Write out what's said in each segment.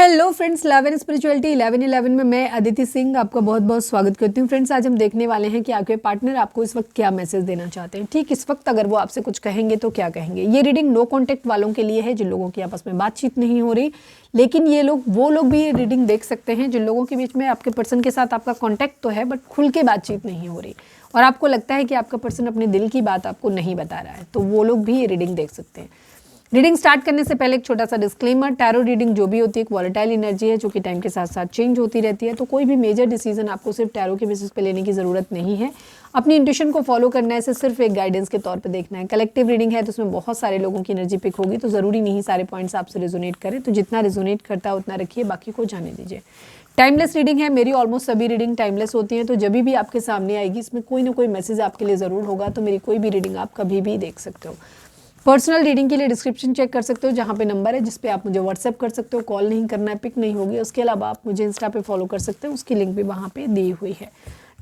Hello friends, love and spirituality 1111 में मैं अदिति सिंह आपका बहुत बहुत स्वागत करती हूँ। फ्रेंड्स, आज हम देखने वाले हैं कि आपके पार्टनर आपको इस वक्त क्या मैसेज देना चाहते हैं। ठीक इस वक्त अगर वो आपसे कुछ कहेंगे तो क्या कहेंगे। ये रीडिंग नो कॉन्टेक्ट वालों के लिए है, जिन लोगों की आपस में बातचीत नहीं हो रही, लेकिन वो लोग भी ये रीडिंग देख सकते हैं जिन लोगों के बीच में आपके पर्सन के साथ आपका कॉन्टैक्ट तो है बट खुल के बातचीत नहीं हो रही और आपको लगता है कि आपका पर्सन अपने दिल की बात आपको नहीं बता रहा है, तो वो लोग भी ये रीडिंग देख सकते हैं। रीडिंग स्टार्ट करने से पहले एक छोटा सा डिस्क्लेमर, टैरो रीडिंग जो भी होती है एक वॉलेटाइल एनर्जी है जो कि टाइम के साथ साथ चेंज होती रहती है, तो कोई भी मेजर डिसीजन आपको सिर्फ टैरो के बेसिस पे लेने की ज़रूरत नहीं है। अपनी इंट्यूशन को फॉलो करना है, इसे सिर्फ एक गाइडेंस के तौर पे देखना है। कलेक्टिव रीडिंग है तो उसमें बहुत सारे लोगों की एनर्जी पिक होगी, तो ज़रूरी नहीं सारे पॉइंट्स आपसे रिजोनेट करें, तो जितना रिजोनेट करता है उतना रखिए, बाकी को जाने दीजिए। टाइमलेस रीडिंग है, मेरी ऑलमोस्ट सभी रीडिंग टाइमलेस होती हैं, तो जब भी आपके सामने आएगी इसमें कोई ना कोई मैसेज आपके लिए ज़रूर होगा, तो मेरी कोई भी रीडिंग आप कभी भी देख सकते हो। पर्सनल रीडिंग के लिए डिस्क्रिप्शन चेक कर सकते हो, जहाँ पे नंबर है जिस पे आप मुझे व्हाट्सएप कर सकते हो। कॉल नहीं करना है, पिक नहीं होगी। उसके अलावा आप मुझे इंस्टा पे फॉलो कर सकते हो, उसकी लिंक भी वहाँ पे दी हुई है।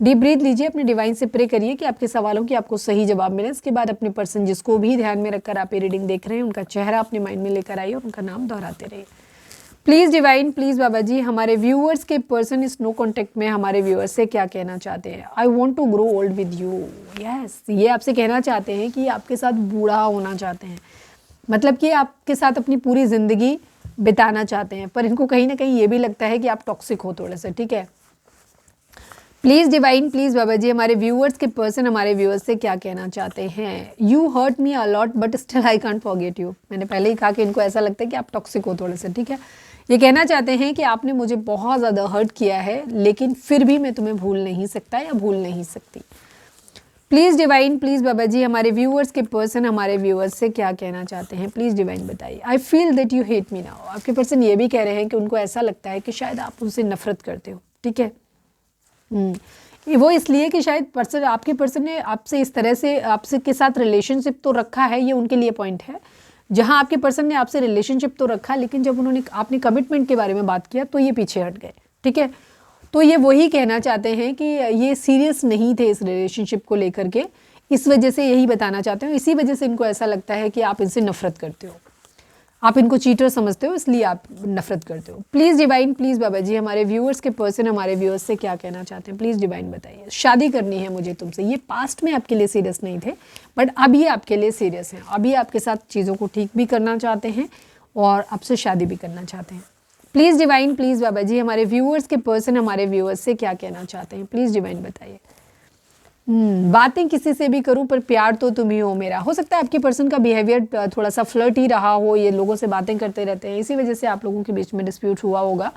डीप ब्रीथ लीजिए, अपने डिवाइन से प्रे करिए कि आपके सवालों की आपको सही जवाब मिले। इसके बाद अपने पर्सन जिसको भी ध्यान में रखकर आप ये रीडिंग देख रहे हैं उनका चेहरा अपने माइंड में लेकर आइए और उनका नाम दोहराते रहिए। प्लीज़ डिवाइन, प्लीज़ बाबा जी, हमारे व्यूअर्स के पर्सन इस नो कॉन्टेक्ट में हमारे व्यूअर्स से क्या कहना चाहते हैं। I want to grow old with you. Yes, ये आपसे कहना चाहते हैं कि आपके साथ बूढ़ा होना चाहते हैं, मतलब कि आपके साथ अपनी पूरी ज़िंदगी बिताना चाहते हैं, पर इनको कहीं ना कहीं ये भी लगता है कि आप टॉक्सिक हो थोड़े से। ठीक है, प्लीज़ डिवाइन, प्लीज़ बाबा जी, हमारे व्यूअर्स के पर्सन हमारे व्यूअर्स से क्या कहना चाहते हैं। You hurt me a lot but still I can't forget you. मैंने पहले ही कहा कि इनको ऐसा लगता है कि आप टॉक्सिक हो थोड़े से। ठीक है, ये कहना चाहते हैं कि आपने मुझे बहुत ज़्यादा हर्ट किया है, लेकिन फिर भी मैं तुम्हें भूल नहीं सकता या भूल नहीं सकती। प्लीज़ डिवाइन, प्लीज़ बाबा जी, हमारे व्यूअर्स के पर्सन हमारे व्यूअर्स से क्या कहना चाहते हैं। प्लीज़ डिवाइन बताइए। I feel that you hate me now. आपके पर्सन ये भी कह रहे हैं कि उनको ऐसा लगता है कि शायद आप उनसे नफरत करते हो। ठीक है, वो इसलिए कि शायद आपके पर्सन ने आपसे इस तरह से आपसे के साथ रिलेशनशिप तो रखा है, ये उनके लिए पॉइंट है, जहां आपके पर्सन ने आपसे रिलेशनशिप तो रखा, लेकिन जब आपने कमिटमेंट के बारे में बात किया तो ये पीछे हट गए। ठीक है, तो ये वही कहना चाहते हैं कि ये सीरियस नहीं थे इस रिलेशनशिप को लेकर के, इस वजह से यही बताना चाहते हो। इसी वजह से इनको ऐसा लगता है कि आप इनसे नफरत करते हो, आप इनको चीटर समझते हो, इसलिए आप नफरत करते हो। प्लीज़ डिवाइन, प्लीज़ बाबा जी, हमारे व्यूअर्स के पर्सन हमारे व्यूअर्स से क्या कहना चाहते हैं। प्लीज़ डिवाइन बताइए। शादी करनी है मुझे तुमसे। ये पास्ट में आपके लिए सीरियस नहीं थे, बट अब ये आपके लिए सीरियस हैं। अभी आपके साथ चीज़ों को ठीक भी करना चाहते हैं और आपसे शादी भी करना चाहते हैं। प्लीज़ डिवाइन, प्लीज़ बाबा जी, हमारे व्यूअर्स के पर्सन हमारे व्यूअर्स से क्या कहना चाहते हैं। प्लीज़ डिवाइन बताइए। बातें किसी से भी करूं पर प्यार तो तुम ही हो मेरा। हो सकता है आपके पर्सन का बिहेवियर थोड़ा सा फ्लर्ट ही रहा हो, ये लोगों से बातें करते रहते हैं, इसी वजह से आप लोगों के बीच में डिस्प्यूट हुआ होगा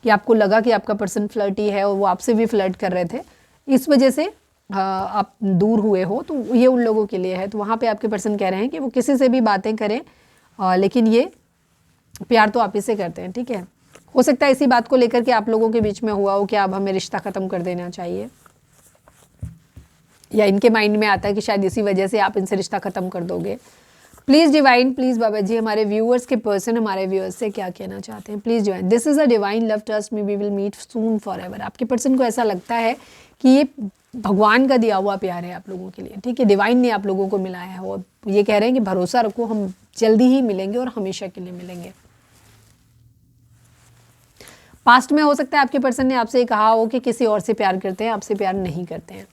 कि आपको लगा कि आपका पर्सन फ्लर्टी है और वो आपसे भी फ्लर्ट कर रहे थे, इस वजह से आप दूर हुए हो, तो ये उन लोगों के लिए है। तो वहाँ पर आपके पर्सन कह रहे हैं कि वो किसी से भी बातें करें, लेकिन ये प्यार तो आप ही से करते हैं। ठीक है, हो सकता है इसी बात को लेकर के आप लोगों के बीच में हुआ हो कि अब हमें रिश्ता ख़त्म कर देना चाहिए, या इनके माइंड में आता है कि शायद इसी वजह से आप इनसे रिश्ता ख़त्म कर दोगे। प्लीज़ डिवाइन, प्लीज़ बाबा जी, हमारे व्यूअर्स के पर्सन हमारे व्यूअर्स से क्या कहना चाहते हैं। Please divine, this is a divine love, trust me, we will meet soon for ever. आपके पर्सन को ऐसा लगता है कि ये भगवान का दिया हुआ प्यार है आप लोगों के लिए। ठीक है, डिवाइन ने आप लोगों को मिलाया है और ये कह रहे हैं कि भरोसा रखो, हम जल्दी ही मिलेंगे और हमेशा के लिए मिलेंगे। पास्ट में हो सकता है आपके पर्सन ने आपसे कहा हो कि किसी और से प्यार करते हैं, आपसे प्यार नहीं करते हैं।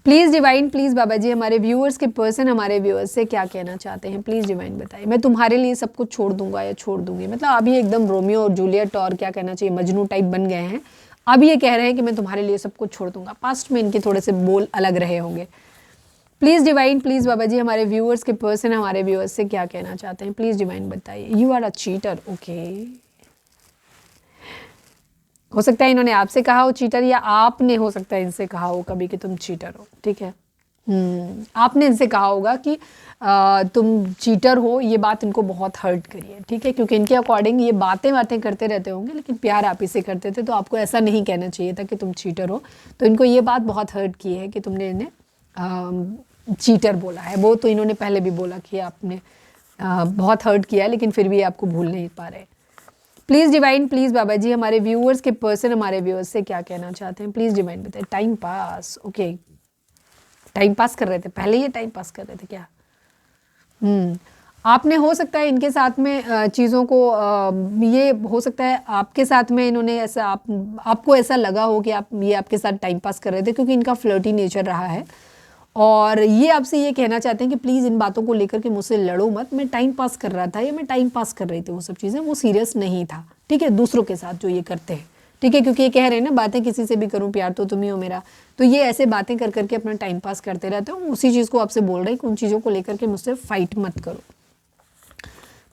प्लीज़ डिवाइन, प्लीज़ बाबा जी, हमारे व्यूअर्स के पर्सन हमारे व्यूअर्स से क्या कहना चाहते हैं। प्लीज़ डिवाइन बताइए। मैं तुम्हारे लिए सब कुछ छोड़ दूंगा या छोड़ दूंगी, मतलब अभी एकदम रोमियो और जूलियट और क्या कहना चाहिए मजनू टाइप बन गए हैं। अब ये कह रहे हैं कि मैं तुम्हारे लिए सब कुछ छोड़ दूंगा। पास्ट में इनके थोड़े से बोल अलग रहे होंगे। प्लीज़ डिवाइन, प्लीज़ बाबा जी, हमारे व्यूअर्स के पर्सन हमारे व्यूअर्स से क्या कहना चाहते हैं। प्लीज़ डिवाइन बताइए। You are a cheater. Okay, हो सकता है इन्होंने आपसे कहा हो चीटर, या आपने हो सकता है इनसे कहा हो कभी कि तुम चीटर हो। ठीक है, आपने इनसे कहा होगा कि तुम चीटर हो। ये बात इनको बहुत हर्ट करी है। ठीक है, क्योंकि इनके अकॉर्डिंग ये बातें करते रहते होंगे, लेकिन प्यार आप ही से करते थे, तो आपको ऐसा नहीं कहना चाहिए था कि तुम चीटर हो। तो इनको ये बात बहुत हर्ट की है कि तुमने इन्हें चीटर बोला है। वो तो इन्होंने पहले भी बोला कि आपने बहुत हर्ट किया है, लेकिन फिर भी आपको भूल नहीं पा रहे। प्लीज़ डिवाइन, प्लीज़ बाबा जी, हमारे व्यूअर्स के पर्सन हमारे व्यूअर्स से क्या कहना चाहते हैं। प्लीज़ डिवाइन बताइए। Time pass. Okay, time pass कर रहे थे, पहले ये टाइम पास कर रहे थे क्या। आपने हो सकता है इनके साथ में चीज़ों को ये हो सकता है आपके साथ में इन्होंने ऐसा आपको ऐसा लगा हो कि आप ये आपके साथ टाइम पास कर रहे थे, क्योंकि इनका फ्लर्टी नेचर रहा है और ये आपसे ये कहना चाहते हैं कि प्लीज़ इन बातों को लेकर के मुझसे लड़ो मत, मैं टाइम पास कर रहा था या मैं टाइम पास कर रही थी, वो सब चीज़ें, वो सीरियस नहीं था, ठीक है, दूसरों के साथ जो ये करते हैं, ठीक है, क्योंकि ये कह रहे हैं ना बातें किसी से भी करूं प्यार तो तुम ही हो मेरा, तो ये ऐसे बातें कर करके अपना टाइम पास करते रहते हो। उसी चीज़ को आपसे बोल रहे हैं कि उन चीज़ों को लेकर के मुझसे फाइट मत करो।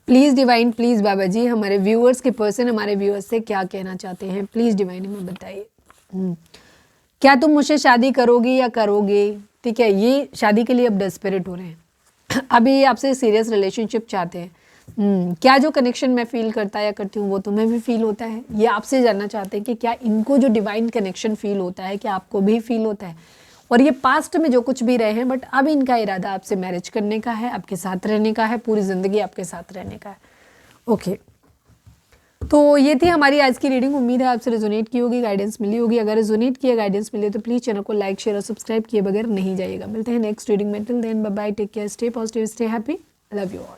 प्लीज़ डिवाइन, प्लीज़ बाबा जी, हमारे व्यूअर्स के पर्सन हमारे व्यूअर्स से क्या कहना चाहते हैं, प्लीज़ डिवाइन हमें बताइए। क्या तुम मुझसे शादी करोगी या करोगे, ठीक है, ये शादी के लिए अब डेस्परेट हो रहे हैं अभी ये आपसे सीरियस रिलेशनशिप चाहते हैं। क्या जो कनेक्शन मैं फील करता या करती हूँ वो तुम्हें भी फील होता है, ये आपसे जानना चाहते हैं कि क्या इनको जो डिवाइन कनेक्शन फील होता है क्या आपको भी फील होता है, और ये पास्ट में जो कुछ भी रहे हैं बट अब इनका इरादा आपसे मैरिज करने का है, आपके साथ रहने का है, पूरी ज़िंदगी आपके साथ रहने का है। ओके, तो ये थी हमारी आज की रीडिंग। उम्मीद है आपसे रेजोनेट की होगी, गाइडेंस मिली होगी। अगर रेजोनेट किया, गाइडेंस मिले तो प्लीज़ चैनल को लाइक शेयर और सब्सक्राइब किए बगैर नहीं जाइएगा। मिलते हैं नेक्स्ट रीडिंग में। Till then bye bye, take care, stay positive, stay happy, love you all.